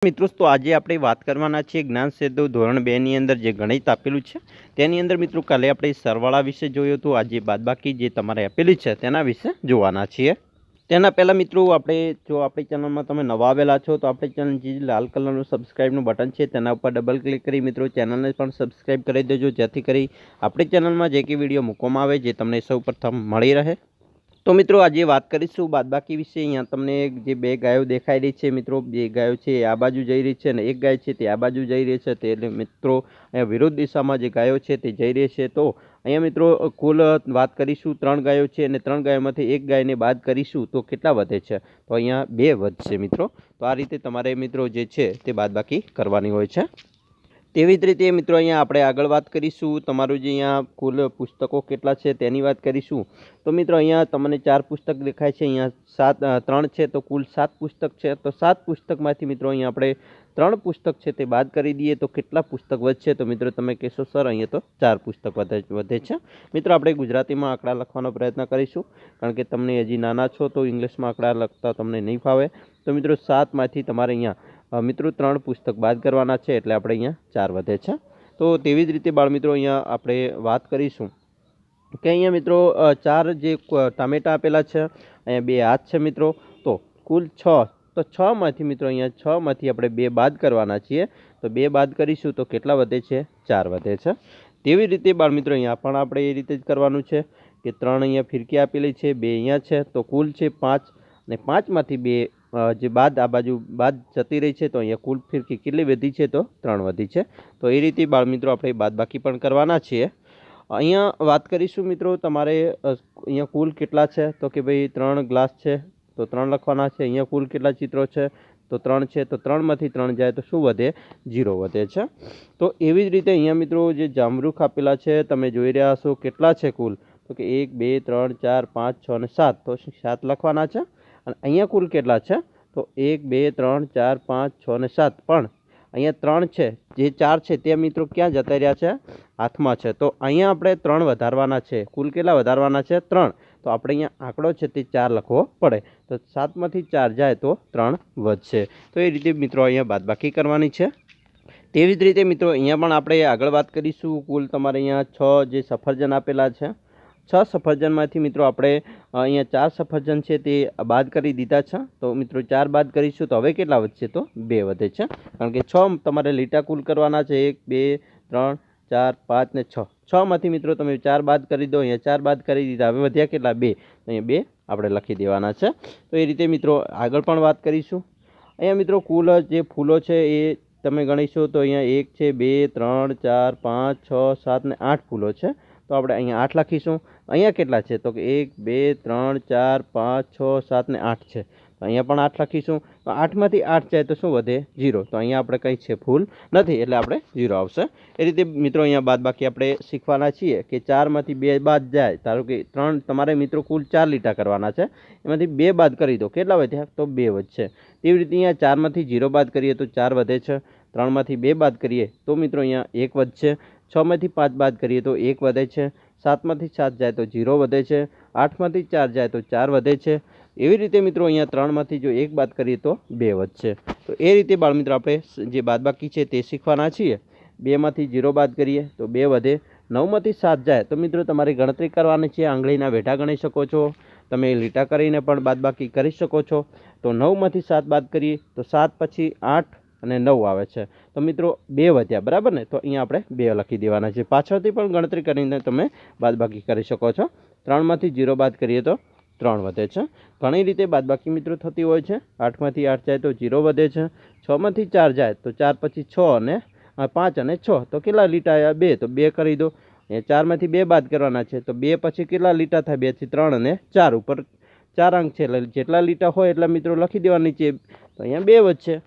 મિત્રો તો આજે આપણે વાત કરવાના છીએ જ્ઞાન સેતુ ધોરણ 2 ની અંદર જે ગણિત આપેલું છે તેની અંદર મિત્રો કાલે આપણે સરવાળા વિશે જોયું હતું। આજે બાદબાકી જે તમારે આપેલી છે તેના વિશે જોવાના છીએ। તેના પહેલા મિત્રો આપણે જો આપણી ચેનલમાં તમે નવા આવેલા છો તો આપણી ચેનલ જે લાલ કલરનું સબસ્ક્રાઇબનું બટન છે તેના ઉપર ડબલ ક્લિક કરી મિત્રો ચેનલને પણ સબસ્ક્રાઇબ કરી દેજો, જેથી કરી આપણી ચેનલમાં જે કે વિડીયો મૂકવામાં આવે જે તમને સૌપ્રથમ મળી રહે। તો મિત્રો આજે વાત કરીશું બાદબાકી વિશે। અહીંયા તમને જે બે ગાયો દેખાઈ રહી છે મિત્રો, બે ગાયો છે આ બાજુ જઈ રહી છે અને એક ગાય છે તે આ બાજુ જઈ રહી છે। તે એટલે મિત્રો અહીંયા વિરુદ્ધ દિશામાં જે ગાયો છે તે જઈ રહી છે। તો અહીંયા મિત્રો કુલ વાત કરીશું 3 ગાયો છે અને 3 ગાયોમાંથી એક ગાયને બાદ કરીશું તો કેટલા વધે છે? તો અહીંયા 2 વધશે મિત્રો। તો આ રીતે તમારે મિત્રો જે છે તે બાદબાકી કરવાની હોય છે। તેવી જ રીતે મિત્રો અહીંયા આપણે આગળ વાત કરીશું તમારું જે અહીંયા કુલ પુસ્તકો કેટલા છે તેની વાત કરીશું। તો મિત્રો અહીંયા તમને 4 પુસ્તક દેખાય છે, અહીંયા 3 છે તો કુલ 7 પુસ્તક છે। તો 7 પુસ્તકમાંથી મિત્રો અહીંયા આપણે 3 પુસ્તક છે તે બાદ કરી દઈએ તો કેટલા પુસ્તક વધશે? તો મિત્રો તમે કહેશો સર અહીંયા તો 4 પુસ્તક વધે છે। મિત્રો આપણે ગુજરાતીમાં આંકડા લખવાનો પ્રયત્ન કરીશું, કારણ કે તમને હજી નાના છો તો ઇંગ્લિશમાં આંકડા લખતા તમને નહીં ફાવે। તો મિત્રો 7માંથી તમારે અહીંયા મિત્રો 3 પુસ્તક બાદ કરવાના છે, એટલે આપણે અહીંયા 4 વધે છે। તો તેવી જ રીતે બાળમિત્રો અહીંયા આપણે વાત કરીશું કે અહીંયા મિત્રો 4 જે ટામેટા આપેલા છે, અહીંયા 2 હાથ છે મિત્રો, તો કુલ 6। તો 6માંથી મિત્રો અહીંયા 6માંથી આપણે 2 બાદ કરવાના છીએ। તો 2 બાદ કરીશું તો કેટલા વધે છે? 4 વધે છે। તેવી રીતે બાળમિત્રો અહીંયા પણ આપણે એ રીતે જ કરવાનું છે કે 3 અહીંયા ફિરકી આપેલી છે, 2 અહીંયા છે, તો કુલ છે 5 અને 5માંથી 2 જે બાદ આ બાજુ બાદ જતી રહી છે, તો અહીંયા કુલ ફિરકી કેટલી વધી છે? તો 3 વધી છે। તો એ રીતે બાળમિત્રો આપણે બાદબાકી પણ કરવાના છીએ। અહીંયા વાત કરીશું મિત્રો તમારે અહીંયા કુલ કેટલા છે? તો કે ભાઈ 3 ગ્લાસ છે તો 3 લખવાના છે। અહીંયા કુલ કેટલા ચિત્રો છે? તો 3 છે, તો 3માંથી 3 જાય તો શું વધે? 0 વધે છે। તો એવી જ રીતે અહીંયા મિત્રો જે જામરૂખ આપેલા છે તમે જોઈ રહ્યા હશો કેટલા છે કુલ? તો કે 1 2 3 4 5 6 અને 7, તો 7 લખવાના છે। અને અહીંયા કુલ કેટલા છે? તો 1 2 3 4 5 6 અને 7, પણ અહીંયા 3 છે, જે 4 છે તે મિત્રો ક્યાં જતા રહ્યા છે? હાથમાં છે। તો અહીંયા આપણે 3 વધારવાના છે। કુલ કેટલા વધારવાના છે? 3। તો આપણે અહીંયા આંકડો છે તે 4 લખવો પડે। તો 7માંથી 4 જાય તો 3 વધશે। તો એ રીતે મિત્રો અહીંયા બાદબાકી કરવાની છે। તેવી જ રીતે મિત્રો અહીંયા પણ આપણે આગળ વાત કરીશું। કુલ તમારે અહીંયા 6 જે સફરજન આપેલા છે, 6 સફરજનમાંથી મિત્રો આપણે અહીંયા 4 સફરજન છે તે બાદ કરી દીધા છે। તો મિત્રો 4 બાદ કરીશું તો હવે કેટલા વધશે? તો 2 વધે છે, કારણ કે 6 તમારે લીટા કુલ કરવાના છે, 1 2 3 4 5 ને 6। 6માંથી મિત્રો તમે 4 બાદ કરી દો, અહીંયા 4 બાદ કરી દીધા, હવે વધ્યા કેટલા? 2, અહીંયા 2 આપણે લખી દેવાના છે। તો એ રીતે મિત્રો આગળ પણ વાત કરીશું। અહીંયા મિત્રો કુલ જે ફૂલો છે એ તમે ગણીશો તો અહીંયા 1 છે, 2 3 4 5 6 7 ને 8 ફૂલો છે। તો આપણે અહીંયા 8 લખીશું। અહીંયા કેટલા છે? તો કે 1 2 3 4 5 6 7 ને 8 છે, તો અહીંયા પણ 8 લખીશું। તો 8માંથી 8 જાય તો શું વધે? 0। તો અહીંયા આપણે કંઈ છે ફૂલ નથી, એટલે આપણે 0 આવશે। એ રીતે મિત્રો અહીંયા બાદબાકી આપણે શીખવાના છીએ કે 4માંથી 2 બાદ જાય, ધારો કે 3 તમારે મિત્રો કુલ 4 લીટા કરવાના છે, એમાંથી 2 બાદ કરી દો, કેટલા વધ્યા? તો 2 વધશે। તેવી રીતે અહીંયા 4માંથી 0 બાદ કરીએ તો 4 વધે છે, 3માંથી 2 બાદ કરીએ તો મિત્રો અહીંયા 1 વધશે, 6માંથી 5 બાદ કરીએ તો 1 વધે છે, 7માંથી 7 જાય તો 0 વધે છે, 8માંથી 4 જાય તો 4 વધે છે। એવી રીતે મિત્રો અહીંયા 3માંથી જો 1 બાદ કરીએ તો 2 વધશે। તો એ રીતે બાળમિત્રો આપણે જે બાદબાકી છે તે શીખવાના છીએ। 2માંથી 0 બાદ કરીએ તો 2 વધે, 9માંથી 7 જાય તો મિત્રો તમારે ગણતરી કરવાની છે, આંગળીના વેઢા ગણી શકો છો, તમે લીટા કરીને પણ બાદબાકી કરી શકો છો। તો 9માંથી 7 બાદ કરીએ તો 7 પછી 8 અને 9 આવે છે, તો મિત્રો 2 વધ્યા, બરાબર ને? તો અહીંયા આપણે 2 લખી દેવાના છે। પાછળથી પણ ગણતરી કરીને તમે બાદબાકી કરી શકો છો। 3માંથી 0 બાદ કરીએ તો 3 વધે છે। ઘણી રીતે બાદબાકી મિત્રો થતી હોય છે। 8માંથી 8 જાય તો 0 વધે છે, 6માંથી 4 જાય તો 4 પછી 6 અને 5 અને 6, તો કેટલા લીટા આવ્યા? 2, તો 2 કરી દો। 4માંથી 2 બાદ કરવાના છે, તો 2 પછી કેટલા લીટા થાય? 2 થી 3 અને 4, ઉપર 4 અંક છે, એટલે જેટલા લીટા હોય એટલા મિત્રો લખી દેવાની છે। તો અહીંયા 2 વધશે।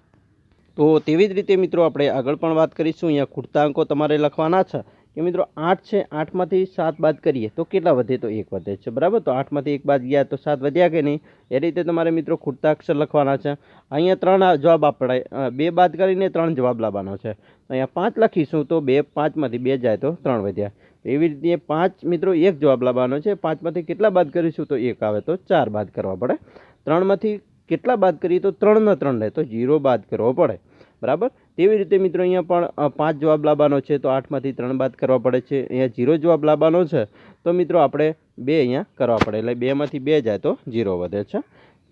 તો તેવી જ રીતે મિત્રો આપણે આગળ પણ વાત કરીશું। અહીંયા ખૂટતા અંકો તમારે લખવાના છે કે મિત્રો 8 છે, 8માંથી 7 બાદ કરીએ તો કેટલા વધે? તો 1 વધે છે, બરાબર? તો 8માંથી 1 બાદ ગયા તો 7 વધ્યા કે નહીં? એ રીતે તમારે મિત્રો ખૂટતા અક્ષર લખવાના છે। અહીંયા 3 જવાબ આપણે 2 બાદ કરીને 3 જવાબ લાવવાનો છે, અહીંયા 5 લખીશું તો 2 5માંથી 2 જાય તો 3 વધ્યા। એવી રીતે 5 મિત્રો 1 જવાબ લાવવાનો છે, 5માંથી કેટલા બાદ કરીશું? તો 1 આવે, તો 4 બાદ કરવા પડે। 3માંથી કેટલા બાદ કરીએ? તો 3 ના 3 રહે, તો 0 બાદ કરવો પડે। બરાબર। તેવી રીતે મિત્રો અહીંયા પણ 5 જવાબ લાવવાનો છે તો 8માંથી 3 બાદ કરવા પડે છે। અહીંયા 0 જવાબ લાવવાનો છે તો મિત્રો આપણે 2 અહીંયા કરવા પડે, એટલે 2માંથી 2 જાય તો 0 વધે છે।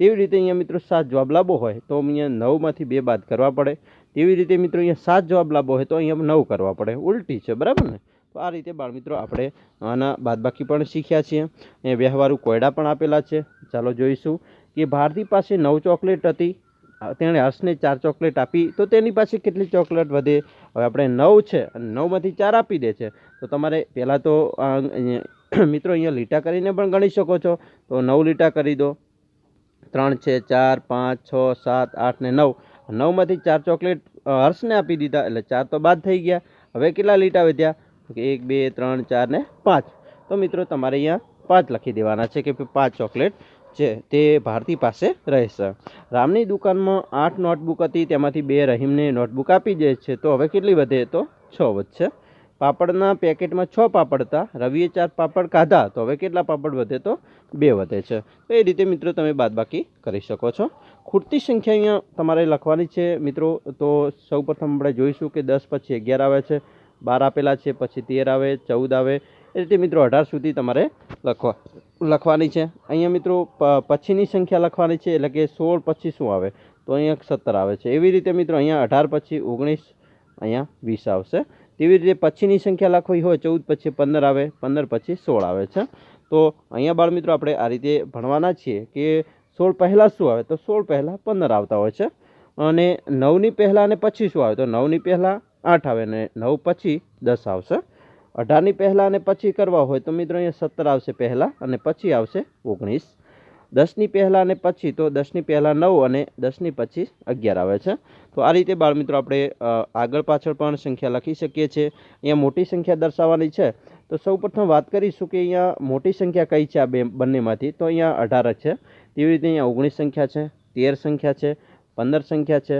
તેવી રીતે અહીંયા મિત્રો 7 જવાબ લાવવો હોય તો અહીંયા 9માંથી 2 બાદ કરવા પડે। તેવી રીતે મિત્રો અહીંયા 7 જવાબ લાવવો હોય તો અહીંયા 9 કરવા પડે, ઉલટી છે, બરાબર ને। તો આ રીતે બાળમિત્રો આપણે આના બાદબાકી પણ શીખ્યા છીએ। અહીંયા વ્યવહારુ કોયડા પણ આપેલા છે। ચાલો જોઈશું કે ભારતી પાસે 9 ચોકલેટ હતી, તેણે હર્ષને 4 ચોકલેટ આપી તો તેની પાસે કેટલી ચોકલેટ વધે। હવે આપણે 9 છે અને 9માંથી 4 આપી દે છે તો તમારે પહેલાં તો મિત્રો અહીંયા લીટા કરીને પણ ગણી શકો છો। તો 9 લીટા કરી દો, 3 છે, 4, 5, 6, 7, 8 ને 9, 9માંથી 4 ચોકલેટ હર્ષને આપી દીધા એટલે 4 તો બાદ થઈ ગયા। હવે કેટલા લીટા વધ્યા? 1, 2, 3, 4 ને 5। તો મિત્રો તમારે અહીંયા 5 લખી દેવાના છે કે 5 ચોકલેટ છે તે ભારતી પાસે રહેશે। રામની દુકાનમાં 8 નોટબુક હતી, તેમાંથી 2 રહીમને નોટબુક આપી દે છે તો હવે કેટલી વધે? તો 6 વધશે। પાપડના પેકેટમાં 6 પાપડ હતા, રવિએ 4 પાપડ ખાધા તો હવે કેટલા પાપડ વધે? તો 2 વધે છે। તો એ રીતે મિત્રો તમે બાદબાકી કરી શકો છો। ખૂટતી સંખ્યા અહીંયા તમારે લખવાની છે મિત્રો। તો સૌપ્રથમ આપણે જોઈશું કે 10 પછી 11 આવે છે, 12 આપેલા છે, પછી 13 આવે, 14 આવે, એ રીતે મિત્રો 18 સુધી તમારે લખવાની છે। અહીંયા મિત્રો પછીની સંખ્યા લખવાની છે, એટલે કે 16 પછી શું આવે? તો અહીંયા 17 આવે છે। એવી રીતે મિત્રો અહીંયા 18 પછી 19, અહીંયા 20 આવશે। તેવી રીતે પછીની સંખ્યા લખવી હોય 14 પછી 15 આવે, 15 પછી 16 આવે છે। તો અહીંયા બાળમિત્રો આપણે આ રીતે ભણવાના છીએ કે 16 પહેલાં શું આવે? તો 16 પહેલાં 15 આવતા હોય છે, અને 9ની પહેલાં અને પછી શું આવે? તો 9ની પહેલાં 8 આવે અને 9 પછી 10 આવશે। 18ની પહેલાં અને પછી કરવા હોય તો મિત્રો અહીંયા 17 આવશે પહેલાં અને પછી આવશે 19। 10ની પહેલાં અને પછી તો 10ની પહેલાં 9 અને 10ની પછી 11 આવે છે। તો આ રીતે બાળમિત્રો આપણે આગળ પાછળ પણ સંખ્યા લખી શકીએ છીએ। અહીંયા મોટી સંખ્યા દર્શાવવાની છે તો સૌપ્રથમ વાત કરીશું કે અહીંયા મોટી સંખ્યા કઈ છે આ બંનેમાંથી? તો અહીંયા 18 છે। તેવી રીતે અહીંયા 19 સંખ્યા છે, 13 સંખ્યા છે, 15 સંખ્યા છે,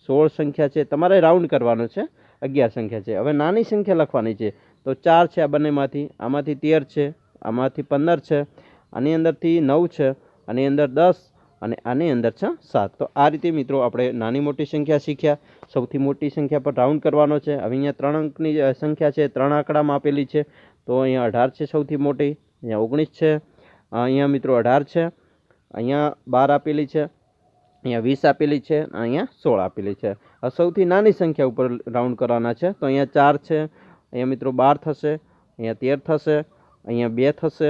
16 સંખ્યા છે, તમારે રાઉન્ડ કરવાનો છે, 11 સંખ્યા છે। હવે નાની સંખ્યા લખવાની છે તો 4 છે આ બંનેમાંથી, આમાંથી 13 છે, આમાંથી 15 છે, આની અંદરથી 9 છે, આની અંદર 10 અને આની અંદર છે 7। તો આ રીતે મિત્રો આપણે નાની મોટી સંખ્યા શીખ્યા। સૌથી મોટી સંખ્યા પર રાઉન્ડ કરવાનો છે। હવે અહીંયા 3 અંકની સંખ્યા છે, 3 આંકડામાં આપેલી છે તો અહીંયા 18 છે સૌથી મોટી, અહીંયા 19 છે, અહીંયા મિત્રો 18 છે, અહીંયા 12 આપેલી છે, અહીંયા 20 આપેલી છે, અહીંયા 16 આપેલી છે। આ સૌથી નાની સંખ્યા ઉપર રાઉન્ડ કરવાના છે તો અહીંયા 4 છે, અહીંયા મિત્રો 12 થશે, અહીંયા 13 થશે, અહીંયા 2 થશે,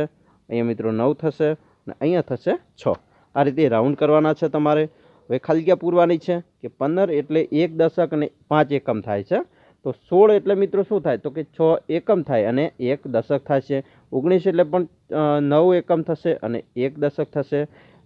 અહીંયા મિત્રો 9 થશે અને અહીંયા થશે 6। આ રીતે રાઉન્ડ કરવાના છે તમારે। હવે ખાલી જગ્યા પૂરવાની છે કે 15 એટલે 1 દશક અને 5 એકમ થાય છે, તો 16 એટલે મિત્રો શું થાય? તો કે 6 એકમ થાય અને 1 દશક થશે। 19 એટલે પણ 9 એકમ થશે અને 1 દશક થશે।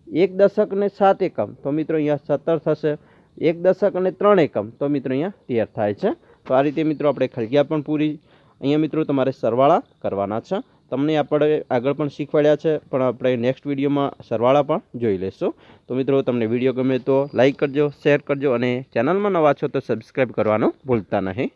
1 દશક અને 7 એકમ તો મિત્રો અહીંયા 17 થશે। 1 દશક અને 3 એકમ તો મિત્રો અહીંયા 13 થાય છે। તો આ રીતે મિત્રો આપણે ખલગ્યા પણ પૂરી। અહીંયા મિત્રો તમારે સરવાળા કરવાના છે। તમને આપણે આગળ પણ શીખવાડ્યા છે, પણ આપણે નેક્સ્ટ વિડીયોમાં સરવાળા પણ જોઈ લઈશું। તો મિત્રો તમને વિડીયો ગમે તો લાઈક કરજો, શેર કરજો અને ચેનલમાં નવા છો તો સબસ્ક્રાઈબ કરવાનું ભૂલતા નહીં।